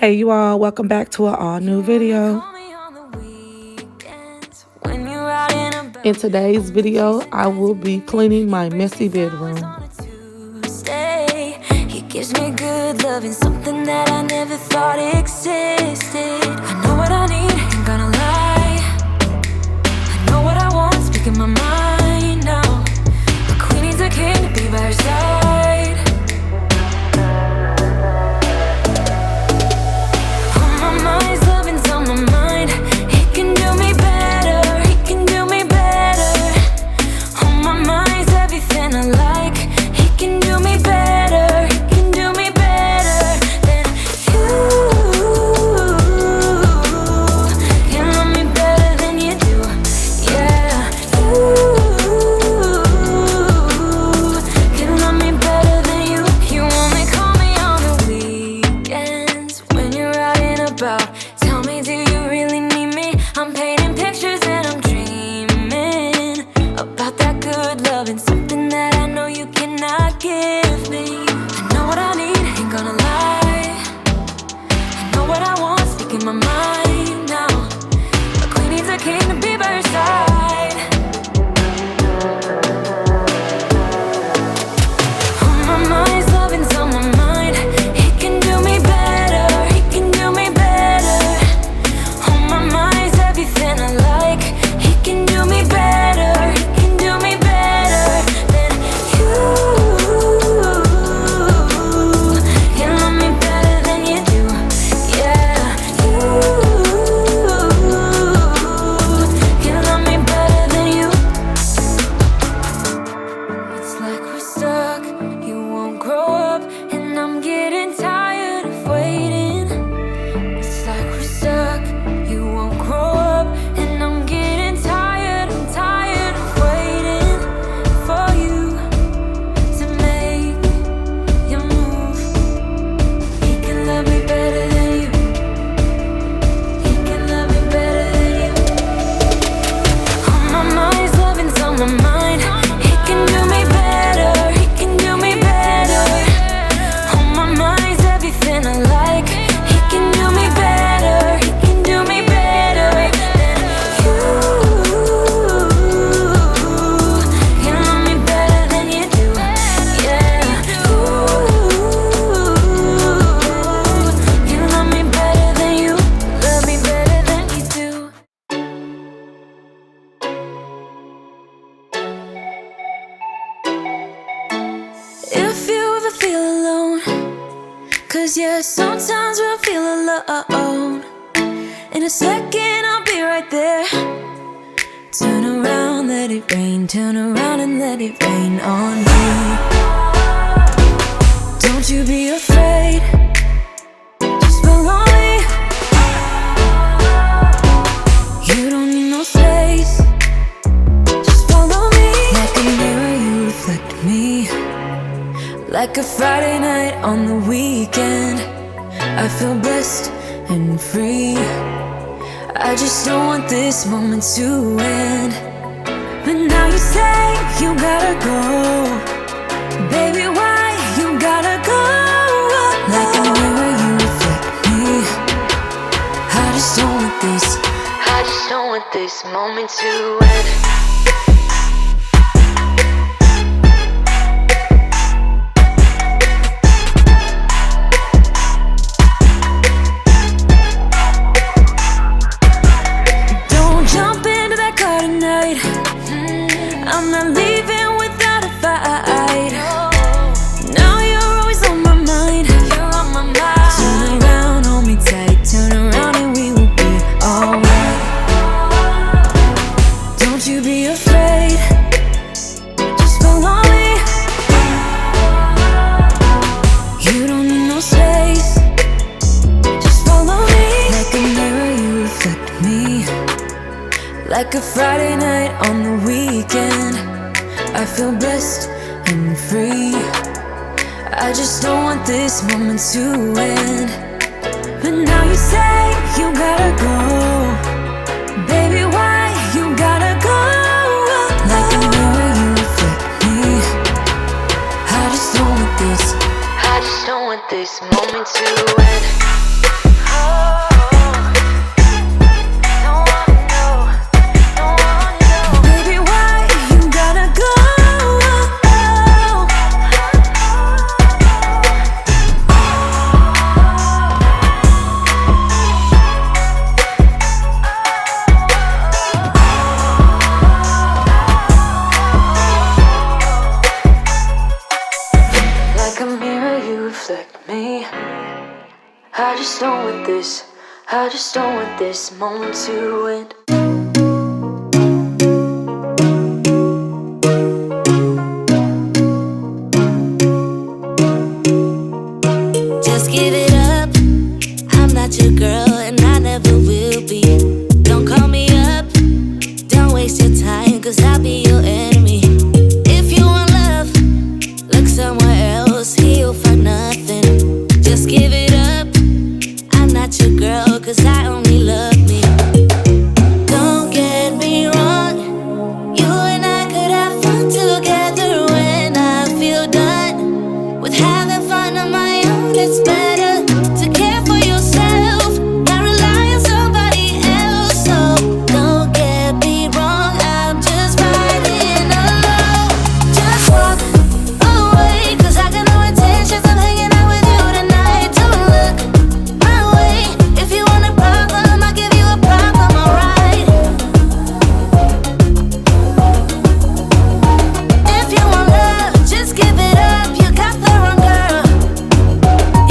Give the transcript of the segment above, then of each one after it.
Hey you all, welcome back to an all new video. In today's video, I will be cleaning my messy bedroom. He gives me good loving, something that I never thought existed. I know what I need, ain't gonna lie. I know what I want, speaking my mind now. The queen needs a king to be by her side. On my mind's loving's on my mind. He can do me better, he can do me better. On my mind's everything I like. He can do me better, he can do me better than you. Can love me better than you do, yeah. You can love me better than you. You only call me on the weekends when you're out and about. Tell me, do you really need me? I'm painting pictures and I'm dreaming about that good loving, something that I know you cannot give me. I know what I need, ain't gonna lie. I know what I want, speaking my mind now. A queen needs a king to be by her side. On my mind's loving's on my mind. He can do me better, he can do me better. On my mind's everything I like. He can do me better, he can do me better than you. Can love me better than you do, yeah. You can love me better than you. It's like we're stuck, you won't grow up, and I'm getting tired of waiting. It's like we're stuck, you won't grow up, and I'm getting tired, I'm tired of waiting for you to make your move. He can love me better than you. He can love me better than you. On my mind's loving's on my mind. He can do me better, he can do me better. On my mind's everything I like. He can do me better, he can do me better than you. Can love me better than you do, yeah. You can love me better than you. Love me better than you do. If you ever feel alone, 'cause yeah, sometimes we'll feel alone. In a second, I'll be right there. Turn around, let it rain. Turn around and let it rain on me. Don't you be afraid. Just follow me. You don't need no space. Just follow me. Like a mirror, you reflect me. Like a Friday night on the weekend, I feel blessed and free. I just don't want this moment to end. But now you say you gotta go. Baby, why you gotta go? Like a mirror, you reflect me. I just don't want this. I just don't want this moment to end. Don't jump into that car tonight. I'm not leaving without a fight. Now you're always on my mind. You're on my mind. Turn around, hold me tight. Turn around and we will be alright. Don't you be afraid. Just follow me. You don't need no space. Just follow me. Like a mirror, you reflect me. Like a Friday night on the weekend, I feel blessed and free. I just don't want this moment to end. But now you say you gotta go. Baby, why you gotta go? Like a mirror, you reflect me. I just don't want this. I just don't want this moment to end. I just don't want this. I just don't want this moment to end. Just give it up. I'm not your girl and I never will be. Don't call me up. Don't waste your time, cause I'll be your enemy. If you want love, look somewhere else. Here you'll find nothing. Just give it up. I'm not your girl, cause I only love me. Don't get me wrong, you and I could have fun together. When I feel done with having fun on my own, it's better to care for yourself, not rely on somebody else. So don't get me wrong, I'm just riding alone. Just walk away, cause I got no intentions of hanging out with you tonight. Don't look my way. If you want a problem, I'll give you a problem, alright? If you want love, just give it up. You got the wrong girl.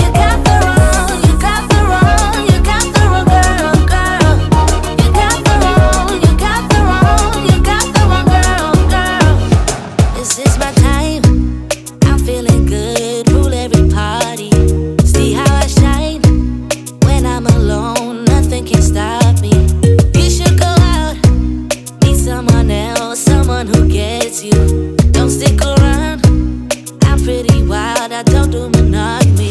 You got the wrong, you got the wrong, you got the wrong girl, girl. You got the wrong, you got the wrong, you got the wrong girl, girl. This is my time. I'm feeling good, rule every party. See how I shine when I'm alone. Nothing can stop me. You should go out, meet someone else, someone who gets you. Don't stick around. I'm pretty wild, I don't do monogamy.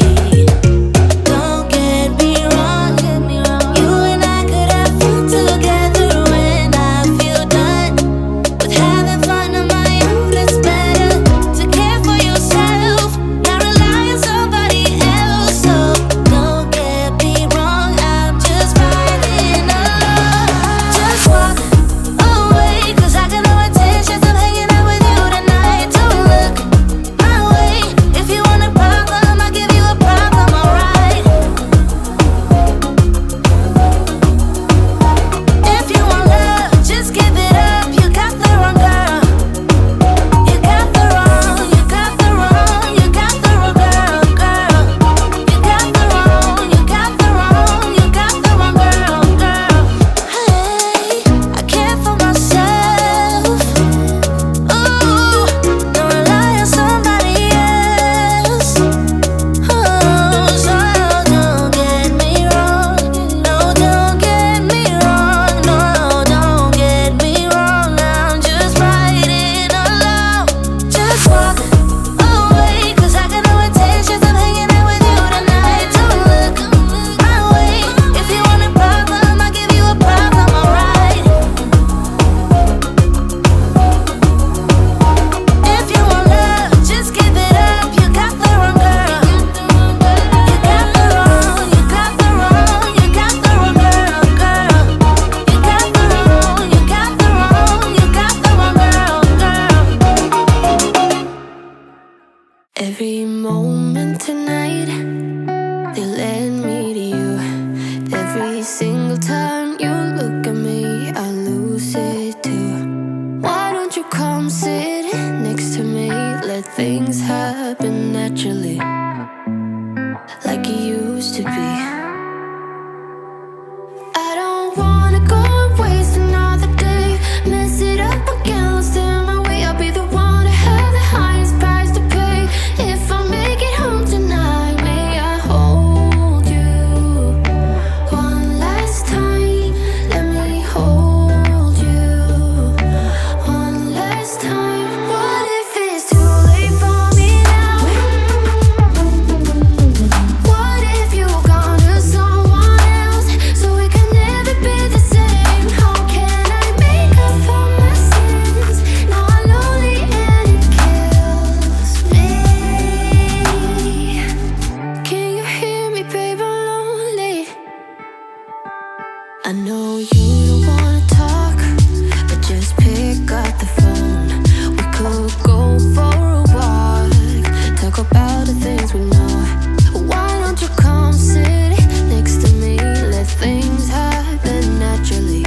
Don't get me wrong, you and I could have fun together. When I feel done with having fun on my own, it's better to care for yourself, not rely on somebody else. So don't get me wrong, I'm just riding alone. Just walk away, cause I got no intentions of hanging out with you tonight. Don't look my way. If you want a problem, I'll give you a problem, alright? If you want love, just give it up. You got the wrong girl. You got the wrong, you got the wrong, you got the wrong girl, girl. You got the wrong, you got the wrong, you got the wrong girl, girl. Hey, I care for myself. Ooh, don't rely on somebody else. Oh, so don't get me wrong. No, don't get me wrong. No, don't get me wrong. I'm just riding alone. Just walk away, cause I got no intentions of hanging out with you tonight. Don't look my way. If you want a problem, I'll give you a problem, alright? If you want love, just give it up. You got the wrong girl. You got the wrong, you got the wrong, you got the wrong girl, girl. You got the wrong, you got the wrong, you got the wrong girl, girl. Every moment tonight, they led me to you. Every single time you look at me, I lose it too. Why don't you come sit next to me? Let things happen naturally, like it used to be. I don't wanna go and waste another day. Mess it up again, lost in my way. I'll be the one to have the highest price to pay. If I make it home tonight, may I hold you one last time? Let me hold you one last time. What if it's too late for me now? What if you gone to someone else, so we can never be the same? How can I make up for my sins? Now I'm lonely and it kills me. Can you hear me, babe? I'm lonely. I know you don't wanna talk, but just pick up the phone. We could go for a walk, talk about the things we know. Why don't you come sit next to me? Let things happen naturally,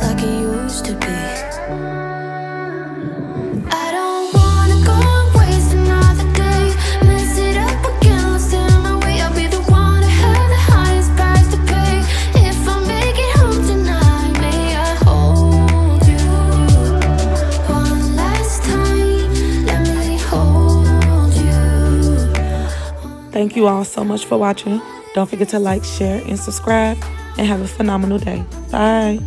like it used to be. I don't wanna go and waste another day. Mess it up again, lost in my way. I'll be the one Thank you all so much for watching. Don't forget to like, share, and subscribe, and have a phenomenal day. Bye.